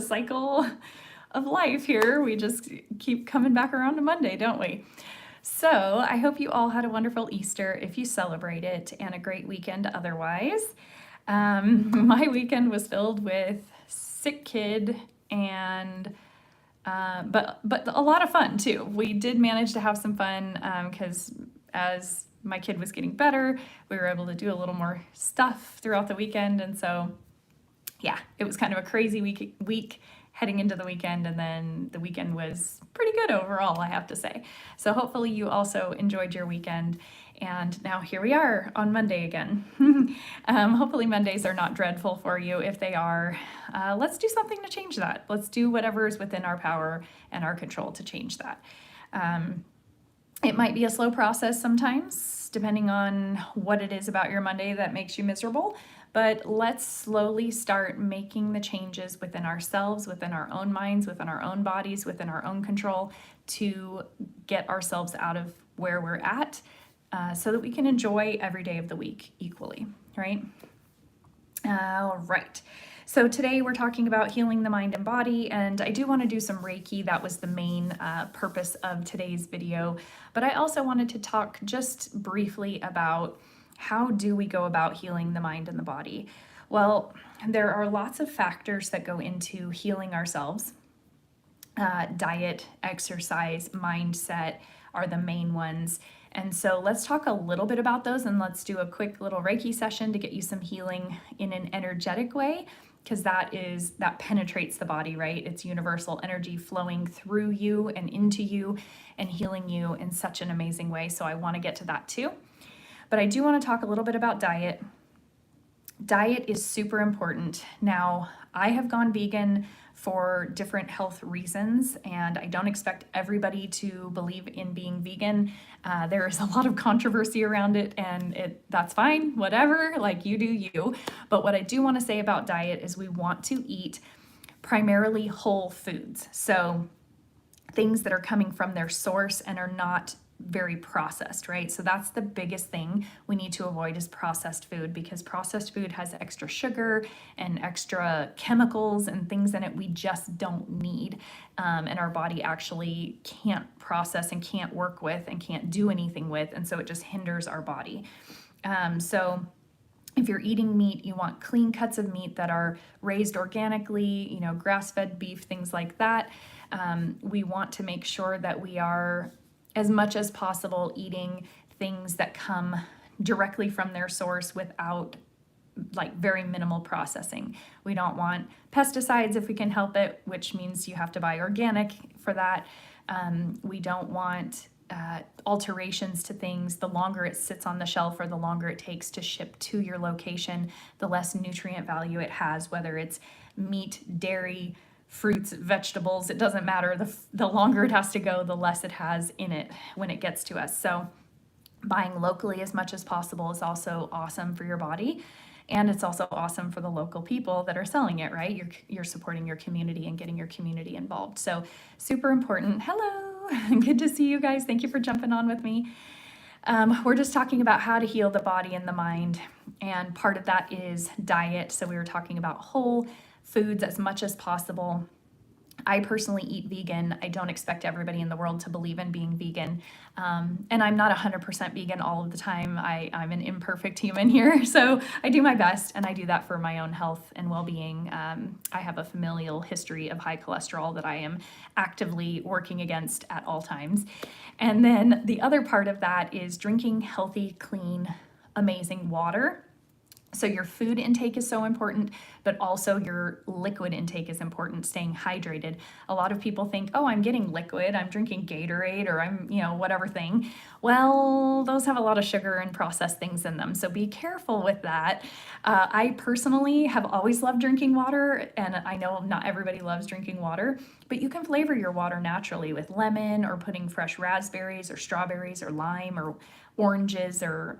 cycle of life here. We just keep coming back around to Monday, don't we? So I hope you all had a wonderful Easter if you celebrate it, and a great weekend otherwise. My weekend was filled with sick kid and but a lot of fun too. We did manage to have some fun because as my kid was getting better, we were able to do a little more stuff throughout the weekend, and so yeah, it was kind of a crazy week heading into the weekend, and then the weekend was pretty good overall, I have to say. So hopefully you also enjoyed your weekend, and now here we are on Monday again. Hopefully Mondays are not dreadful for you. If they are, let's do something to change that. Let's do whatever is within our power and our control to change that. It might be a slow process sometimes, depending on what it is about your Monday that makes you miserable, but let's slowly start making the changes within ourselves, within our own minds, within our own bodies, within our own control to get ourselves out of where we're at so that we can enjoy every day of the week equally, right? All right. So today we're talking about healing the mind and body, and I do want to do some Reiki. That was the main purpose of today's video, but I also wanted to talk just briefly about how do we go about healing the mind and the body. Well, there are lots of factors that go into healing ourselves. Diet, exercise, mindset are the main ones. And so let's talk a little bit about those, and let's do a quick little Reiki session to get you some healing in an energetic way, because that penetrates the body, right? It's universal energy flowing through you and into you and healing you in such an amazing way. So I want to get to that too. But I do want to talk a little bit about diet. Diet is super important. Now, I have gone vegan for different health reasons, and I don't expect everybody to believe in being vegan. There is a lot of controversy around it, and that's fine, whatever, like you do you. But what I do want to say about diet is we want to eat primarily whole foods. So things that are coming from their source and are not very processed, right? So that's the biggest thing we need to avoid is processed food, because processed food has extra sugar and extra chemicals and things in it we just don't need. And our body actually can't process and can't work with and can't do anything with. And so it just hinders our body. So if you're eating meat, you want clean cuts of meat that are raised organically, grass-fed beef, things like that. We want to make sure that we are, as much as possible, eating things that come directly from their source without very minimal processing. We don't want pesticides if we can help it, which means you have to buy organic for that. We don't want alterations to things. The longer it sits on the shelf or the longer it takes to ship to your location, the less nutrient value it has, whether it's meat, dairy, fruits, vegetables, it doesn't matter. The longer it has to go, the less it has in it when it gets to us. So buying locally as much as possible is also awesome for your body. And it's also awesome for the local people that are selling it, right? You're supporting your community and getting your community involved. So super important. Hello, good to see you guys. Thank you for jumping on with me. We're just talking about how to heal the body and the mind. And part of that is diet. So we were talking about whole foods as much as possible. I personally eat vegan. I don't expect everybody in the world to believe in being vegan. And I'm not 100% vegan all of the time. I'm an imperfect human here. So I do my best, and I do that for my own health and well-being. I have a familial history of high cholesterol that I am actively working against at all times. And then the other part of that is drinking healthy, clean, amazing water. So your food intake is so important, but also your liquid intake is important, staying hydrated. A lot of people think, oh, I'm getting liquid, I'm drinking Gatorade, or I'm, whatever thing. Well, those have a lot of sugar and processed things in them. So be careful with that. I personally have always loved drinking water, and I know not everybody loves drinking water, but you can flavor your water naturally with lemon or putting fresh raspberries or strawberries or lime or oranges or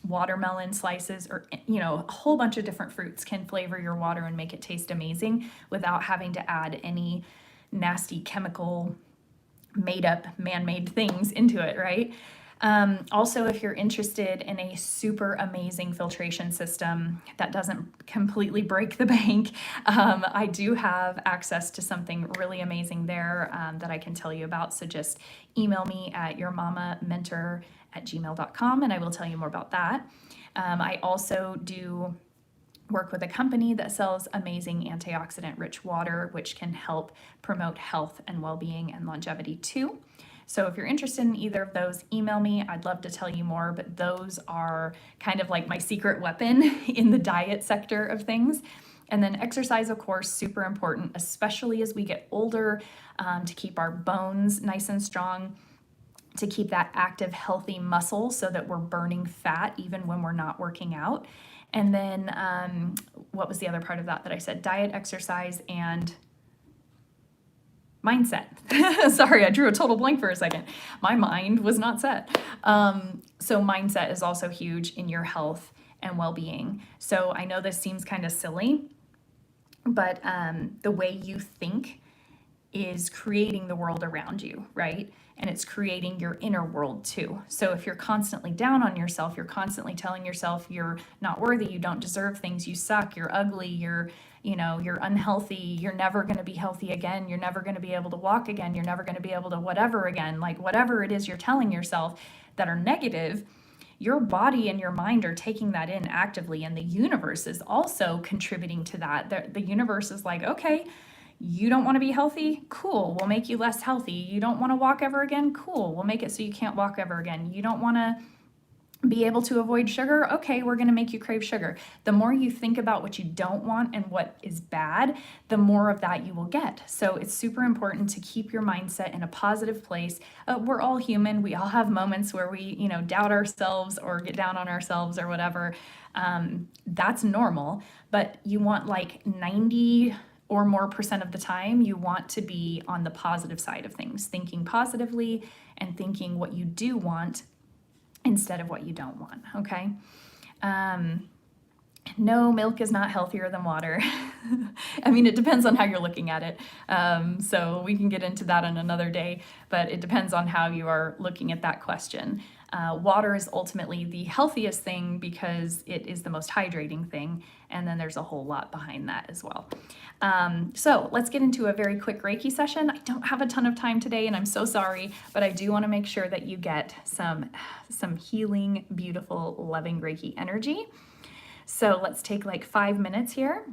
watermelon slices, or a whole bunch of different fruits can flavor your water and make it taste amazing without having to add any nasty chemical made up man-made things into it, right? Also, if you're interested in a super amazing filtration system that doesn't completely break the bank, I do have access to something really amazing there that I can tell you about. So just email me at yourmamamentor@gmail.com and I will tell you more about that. I also do work with a company that sells amazing antioxidant rich water, which can help promote health and well-being and longevity too. So if you're interested in either of those, email me. I'd love to tell you more, but those are kind of like my secret weapon in the diet sector of things. And then exercise, of course, super important, especially as we get older, to keep our bones nice and strong, to keep that active, healthy muscle so that we're burning fat even when we're not working out. And then what was the other part of that I said? Diet, exercise, and mindset. Sorry, I drew a total blank for a second. My mind was not set. So mindset is also huge in your health and well-being. So I know this seems kind of silly, but the way you think is creating the world around you, right? And it's creating your inner world too. So if you're constantly down on yourself, you're constantly telling yourself you're not worthy, you don't deserve things, you suck, you're ugly, you're unhealthy, you're never going to be healthy again, you're never going to be able to walk again, you're never going to be able to whatever again, like whatever it is you're telling yourself that are negative, your body and your mind are taking that in actively, and the universe is also contributing to that. The universe is like, okay, you don't want to be healthy? Cool, we'll make you less healthy. You don't want to walk ever again? Cool, we'll make it so you can't walk ever again. You don't want to be able to avoid sugar? Okay, we're going to make you crave sugar. The more you think about what you don't want and what is bad, the more of that you will get. So it's super important to keep your mindset in a positive place. We're all human. We all have moments where we, doubt ourselves or get down on ourselves or whatever. That's normal, but you want like 90 or more percent of the time, you want to be on the positive side of things, thinking positively and thinking what you do want instead of what you don't want, okay? No, milk is not healthier than water. I mean, it depends on how you're looking at it. So we can get into that on another day, but it depends on how you are looking at that question. Water is ultimately the healthiest thing because it is the most hydrating thing, and then there's a whole lot behind that as well. So let's get into a very quick Reiki session. I don't have a ton of time today, and I'm so sorry, but I do want to make sure that you get some healing, beautiful, loving Reiki energy. So let's take like 5 minutes here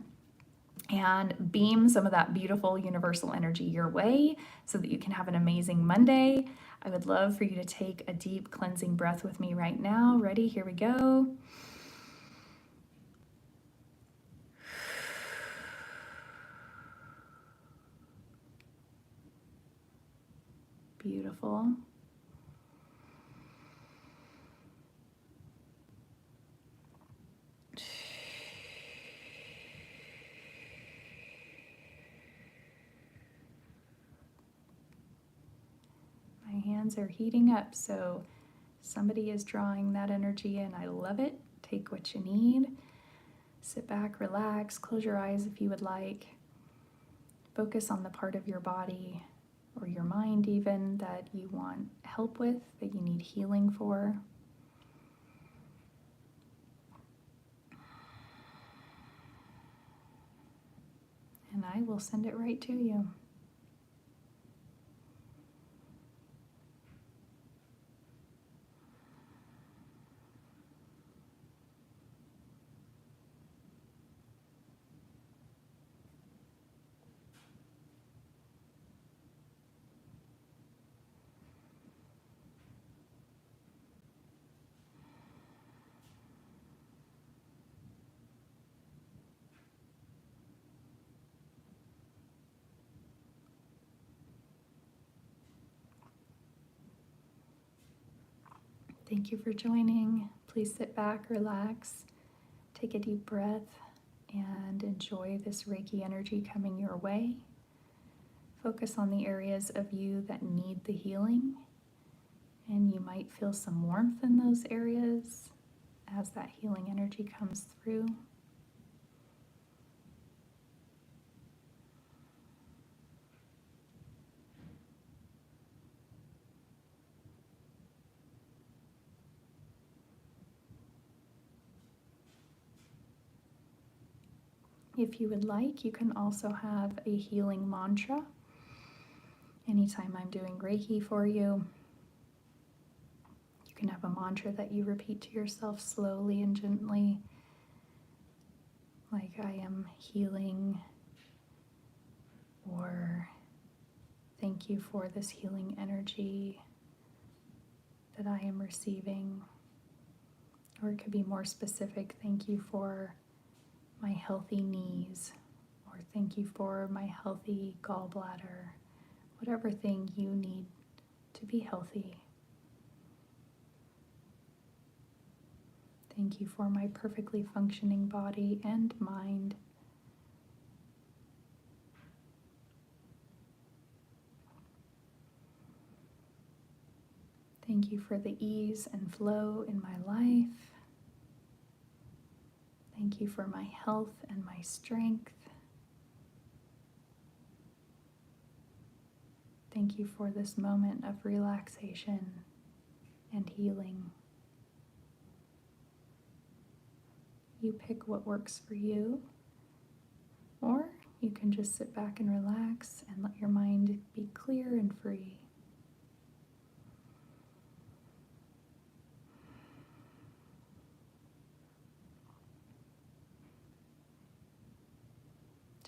and beam some of that beautiful universal energy your way so that you can have an amazing Monday. I would love for you to take a deep cleansing breath with me right now. Ready? Here we go. Beautiful. My hands are heating up, so somebody is drawing that energy and I love it. Take what you need. Sit back, relax, close your eyes if you would like. Focus on the part of your body or your mind even that you want help with, that you need healing for. And I will send it right to you. Thank you for joining. Please sit back, relax, take a deep breath, and enjoy this Reiki energy coming your way. Focus on the areas of you that need the healing, and you might feel some warmth in those areas as that healing energy comes through. If you would like, you can also have a healing mantra. Anytime I'm doing Reiki for you, you can have a mantra that you repeat to yourself slowly and gently, like I am healing, or thank you for this healing energy that I am receiving. Or it could be more specific, thank you for my healthy knees, or thank you for my healthy gallbladder, whatever thing you need to be healthy. Thank you for my perfectly functioning body and mind. Thank you for the ease and flow in my life. Thank you for my health and my strength. Thank you for this moment of relaxation and healing. You pick what works for you, or you can just sit back and relax and let your mind be clear and free.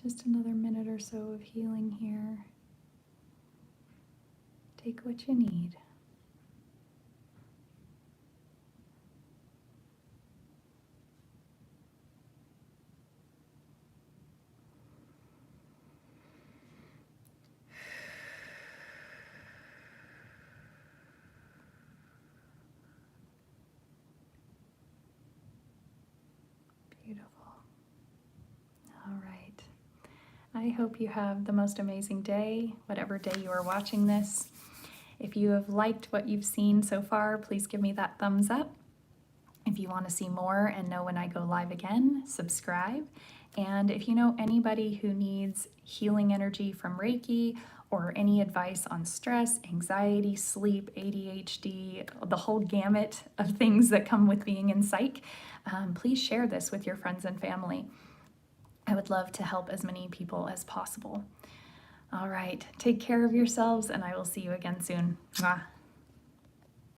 Just another minute or so of healing here. Take what you need. Beautiful. All right. I hope you have the most amazing day, whatever day you are watching this. If you have liked what you've seen so far, please give me that thumbs up. If you want to see more and know when I go live again, subscribe. And if you know anybody who needs healing energy from Reiki or any advice on stress, anxiety, sleep, ADHD, the whole gamut of things that come with being in psych, please share this with your friends and family. I would love to help as many people as possible. All right, take care of yourselves, and I will see you again soon. Mwah.